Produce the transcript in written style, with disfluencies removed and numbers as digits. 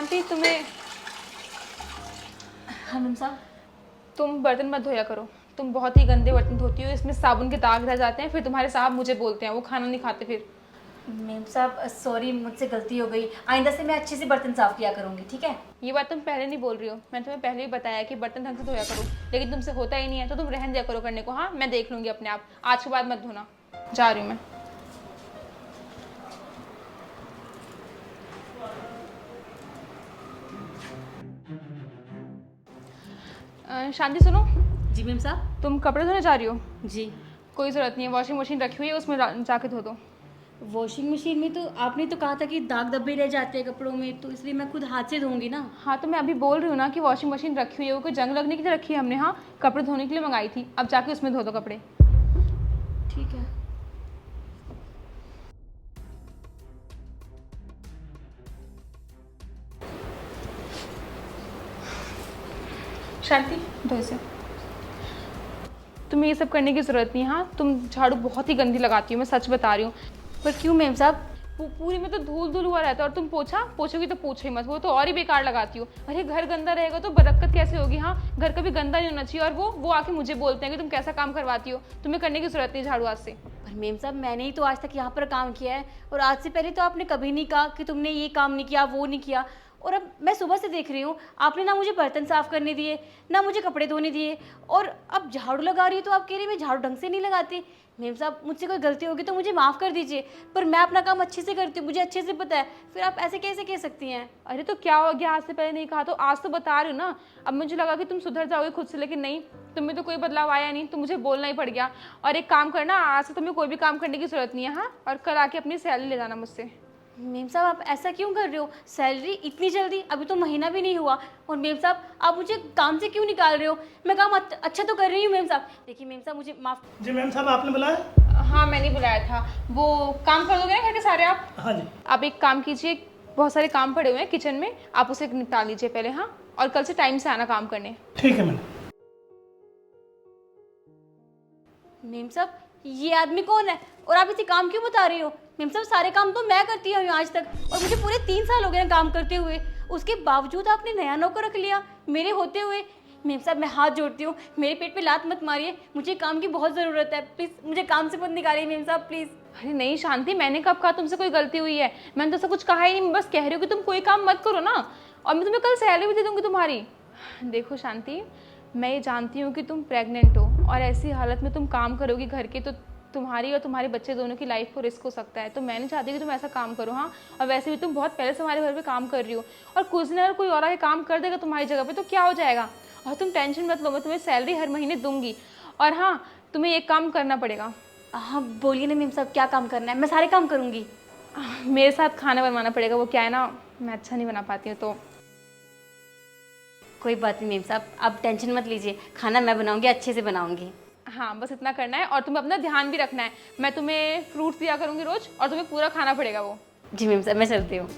शांति तुम्हें, हाँ मैम साहब। तुम बर्तन मत धोया करो, तुम बहुत ही गंदे बर्तन धोती हो, इसमें साबुन के दाग रह जाते हैं, फिर तुम्हारे साहब मुझे बोलते हैं, वो खाना नहीं खाते फिर। मैम साहब सॉरी, मुझसे गलती हो गई, आइंदा से मैं अच्छे से बर्तन साफ किया करूँगी, ठीक है? ये बात तुम पहले नहीं बोल रही हो, मैंने तुम्हें पहले ही बताया कि बर्तन ढंग से धोया करो, लेकिन तुमसे होता ही नहीं है, तो तुम रहन दिया करो करने को। हाँ, मैं देख लूँगी अपने आप, आज के बाद मत धोना। जा रही हूँ मैं। शांति सुनो, जी मैम साहब। तुम कपड़े धोने जा रही हो? जी। कोई ज़रूरत नहीं है, वॉशिंग मशीन रखी हुई है, उसमें जाके धो दो। वॉशिंग मशीन में तो आपने तो कहा था कि दाग धब्बे रह जाते हैं कपड़ों में, तो इसलिए मैं खुद हाथ से धोऊंगी ना। हाँ तो मैं अभी बोल रही हूँ ना कि वॉशिंग मशीन रखी हुई है, वो कोई जंग लगने की तो रखी है हमने। हाँ, कपड़े धोने के लिए मंगाई थी, अब जाके उसमें धो दो कपड़े। ठीक है। शांति धो इसे। तुम्हें ये सब करने की ज़रूरत नहीं है। हाँ, तुम झाड़ू बहुत ही गंदी लगाती हो, मैं सच बता रही हूँ। पर क्यों मैम साहब? पूरी में तो धूल धूल हुआ रहता है, और तुम पोछोगी तो पूछो ही मत, वो तो और ही बेकार लगाती हो। अरे घर गंदा रहेगा तो बरकत कैसे होगी? हाँ, घर कभी गंदा नहीं होना चाहिए। और वो आके मुझे बोलते हैं कि तुम कैसा काम करवाती हो, तुम्हें करने की ज़रूरत नहीं झाड़ू आज से। पर मैम साहब मैंने ही तो आज तक यहाँ पर काम किया है, और आज से पहले तो आपने कभी नहीं कहा कि तुमने ये काम नहीं किया, वो नहीं किया। और अब मैं सुबह से देख रही हूँ, आपने ना मुझे बर्तन साफ करने दिए, ना मुझे कपड़े धोने दिए, और अब झाड़ू लगा रही हो तो आप कह रही मैं झाड़ू ढंग से नहीं लगाती। मैम साहब मुझसे कोई गलती होगी तो मुझे माफ़ कर दीजिए, पर मैं अपना काम अच्छे से करती हूँ, मुझे अच्छे से पता है, फिर आप ऐसे कैसे कह सकती हैं? अरे तो क्या हो गया, आज से पहले नहीं कहा तो? आज तो बता रही हूँ ना। अब मुझे लगा कि तुम सुधर जाओगे खुद से, लेकिन नहीं, तुम्हें तो कोई बदलाव आया नहीं, तो मुझे बोलना ही पड़ गया। और एक काम करना, आज से तुम्हें कोई भी काम करने की ज़रूरत नहीं है। हाँ, और कल आके अपनी सैलरी ले जाना मुझसे। मेम साहब आप ऐसा क्यों कर रहे हो? सैलरी इतनी जल्दी? अभी तो महीना भी नहीं हुआ, और मेम साहब आप मुझे काम से क्यों निकाल रहे हो? मैं काम अच्छा तो कर रही हूँ मेम साहब। देखिए मेम साहब मुझे माफ। जी मैम साहब आपने बुलाया? हाँ, मैंने बुलाया था। वो काम कर दोगे ना घर के सारे आप? हाँ जी। आप एक काम कीजिए, बहुत सारे काम पड़े हुए हैं किचन में, आप उसे निपटा लीजिए पहले। हाँ, और कल से टाइम से आना काम करने। ठीक है मैडम। मेम साहब ये आदमी कौन है, और आप इसे काम क्यों बता रही हो? मेम साहब सारे काम तो मैं करती हूँ आज तक, और मुझे पूरे 3 साल हो गए हैं काम करते हुए, उसके बावजूद आपने नया नौकर रख लिया मेरे होते हुए। मेम साहब मैं हाथ जोड़ती हूँ, मेरे पेट पे लात मत मारिए, मुझे काम की बहुत ज़रूरत है, प्लीज़ मुझे काम से मत निकालिए मेम साहब प्लीज़। अरे नहीं शांति, मैंने कब कहा तुमसे कोई गलती हुई है? मैंने तो ऐसा कुछ कहा ही नहीं, मैं बस कह रही हूँ कि तुम कोई काम मत करो ना, और मैं तुम्हें कल सैलरी भी दे दूँगी तुम्हारी। देखो शांति, मैं ये जानती हूँ कि तुम प्रेग्नेंट हो, और ऐसी हालत में तुम काम करोगी घर के, तो तुम्हारी और तुम्हारे बच्चे दोनों की लाइफ को रिस्क हो सकता है। तो मैं नहीं चाहती कि तुम ऐसा काम करो। हाँ, और वैसे भी तुम बहुत पहले से हमारे घर पे काम कर रही हो, और कुछ दिन अगर कोई और आके काम कर देगा तुम्हारी जगह पे तो क्या हो जाएगा? और तुम टेंशन मत लो, मैं तुम्हें सैलरी हर महीने दूंगी। और हाँ, तुम्हें एक काम करना पड़ेगा। हाँ बोलिए ना मेम साहब, क्या काम करना है? मैं सारे काम करूँगी। मेरे साथ खाना बनवाना पड़ेगा, वो क्या है ना, मैं अच्छा नहीं बना पाती हूँ। तो कोई बात नहीं मेम साहब, आप टेंशन मत लीजिए, खाना मैं बनाऊँगी, अच्छे से बनाऊँगी। हाँ, बस इतना करना है, और तुम्हें अपना ध्यान भी रखना है। मैं तुम्हें फ्रूट्स दिया करूँगी रोज़, और तुम्हें पूरा खाना पड़ेगा वो। जी मेम साहब मैं चलती हूँ।